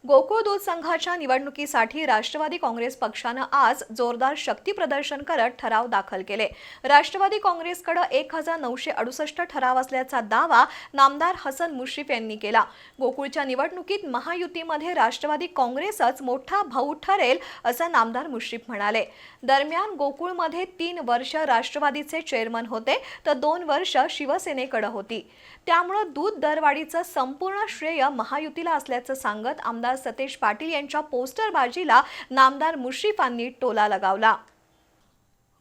गोकुळ दूध संघाच्या निवडणुकीसाठी राष्ट्रवादी काँग्रेस पक्षानं आज जोरदार शक्ती प्रदर्शन करत ठराव दाखल केले। राष्ट्रवादी काँग्रेसकडे 1968 ठराव असल्याचा दावा नामदार हसन मुश्रीफ यांनी केला। गोकुळच्या निवडणुकीत महायुतीमध्ये राष्ट्रवादी काँग्रेसच मोठा भाऊ ठरेल असं नामदार मुश्रीफ म्हणाले। दरम्यान गोकुळमध्ये 3 वर्ष राष्ट्रवादीचे चेअरमन होते तर 2 वर्ष शिवसेनेकडे होती। त्यामुळे दूध दरवाढीचं संपूर्ण श्रेय महायुतीला असल्याचं सांगत आमदार सतेज पाटील यांच्या पोस्टरबाजीला नामदार मुश्रीफांनी टोला लगावला।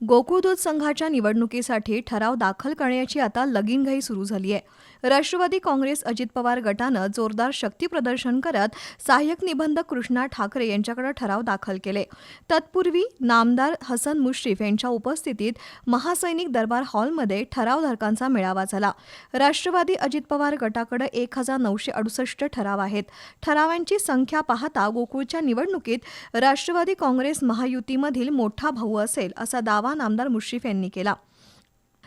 गोकुळ दूध संघाच्या निवडणुकीसाठी ठराव दाखल करण्याची आता लगीनघाई सुरू झाली आहे। राष्ट्रवादी काँग्रेस अजित पवार गटानं जोरदार शक्ती प्रदर्शन करत सहाय्यक निबंधक कृष्णा ठाकरे यांच्याकडे ठराव दाखल केले। तत्पूर्वी नामदार हसन मुश्रीफ यांच्या उपस्थितीत महासैनिक दरबार हॉलमध्ये ठरावधारकांचा मेळावा झाला। राष्ट्रवादी अजित पवार गटाकडे 1968 ठराव आहेत। ठरावांची संख्या पाहता गोकुळच्या निवडणुकीत राष्ट्रवादी काँग्रेस महायुतीमधील मोठा भाऊ असेल असा दावा नामदार मुश्रीफ यांनी केला।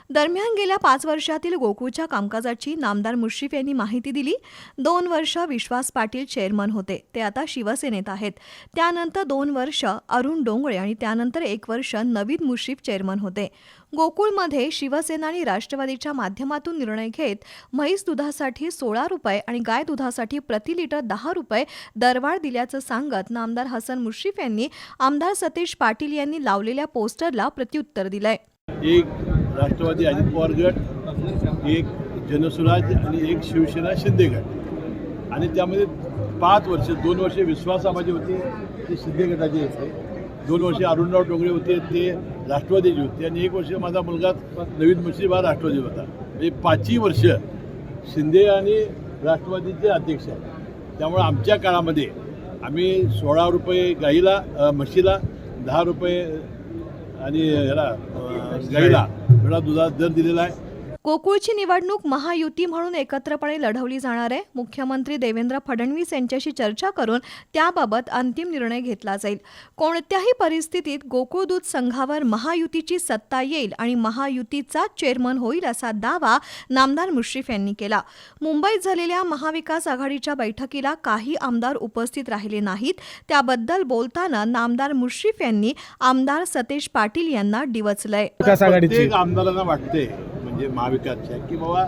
दरम्यान गेल्या 5 वर्षातील गोकुळच्या कामकाजाची नामदार मुश्रीफ यांनी माहिती दिली। 2 वर्ष विश्वास पाटील चेअरमन होते, ते आता शिवसेनेत आहेत। त्यानंतर 2 वर्ष अरुण डोंगळे आणि त्यानंतर 1 वर्ष नवीद मुश्रीफ चेअरमन होते। गोकुळमध्ये शिवसेना आणि राष्ट्रवादीच्या माध्यमातून निर्णय घेत म्हैस दुधासाठी 16 रुपये आणि गाय दुधासाठी प्रति लिटर 10 रुपये दरवाढ दिल्याचं सांगत नामदार हसन मुश्रीफ यांनी आमदार सतेज पाटील यांनी लावलेल्या पोस्टरला प्रत्युत्तर दिलंय। एक राष्ट्रवादी अजित पवार गट, एक जनसुराज आणि एक शिवसेना शिंदे गट आणि त्यामध्ये 5 वर्ष 2 वर्ष विश्वास माझे होते ते शिंदे गटाचे होते, 2 वर्ष अरुणराव डोंगरे होते ते राष्ट्रवादीचे होते आणि 1 वर्ष माझा मुलगा नवीद मुश्रीफ हा राष्ट्रवादी होता। म्हणजे 5ही वर्ष शिंदे आणि राष्ट्रवादीचे अध्यक्ष आहेत। त्यामुळे आमच्या काळामध्ये आम्ही 16 रुपये गाईला म्हशीला 10 रुपये आणि ह्याला गाईला एवढा दुधाचा दर दिलेला आहे। गोकुळची निवडणूक महायुती म्हणून एकत्रपणे लढवली जाणार आहे। मुख्यमंत्री देवेंद्र फडणवीस यांच्याशी चर्चा करून त्याबाबत अंतिम निर्णय घेतला जाईल। कोणत्याही परिस्थितीत गोकुळ दूध संघावर महायुतीची सत्ता येईल आणि महायुतीचा चेअरमन होईल असा दावा नामदार मुश्रीफ यांनी केला। मुंबईत झालेल्या महाविकास आघाडीच्या बैठकीला काही आमदार उपस्थित राहिले नाहीत, त्याबद्दल बोलताना नामदार मुश्रीफ यांनी आमदार सतेज पाटील यांना डिवचलंय। प्रत्येक आमदारांना वाटते म्हणजे महाविकासच्या की बाबा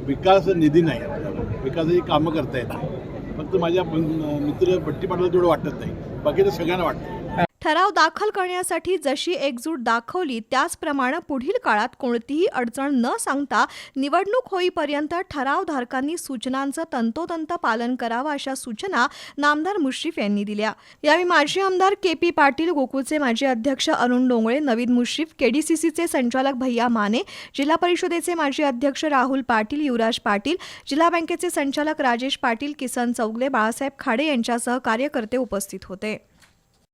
विकास निधी नाही, आपल्याला विकासाची कामं करता येतात। फक्त माझ्या मित्र बट्टी पाटला तेवढं वाटत नाही, बाकी तर सगळ्यांना वाटतं। ठराव दाखल करण्यासाठी जशी एकजूट दाखवली त्याचप्रमाणे पुढील काळात कोणतीही अडचण न सांगता निवडणूक होईपर्यंत ठरावधारकांनी सूचनांचं तंतोतंत पालन करावं अशा सूचना नामदार मुश्रीफ यांनी दिल्या। यावेळी माजी आमदार के.पी. पाटील, गोकुळचे माजी अध्यक्ष अरुण डोंगळे, नवीद मुश्रीफ, केडीसीसीचे संचालक भैया माने, जिल्हा परिषदेचे माजी अध्यक्ष राहुल पाटील, युवराज पाटील, जिल्हा बँकेचे संचालक राजेश पाटील, किसन चौगले, बाळासाहेब खाडे यांच्यासह कार्यकर्ते उपस्थित होते।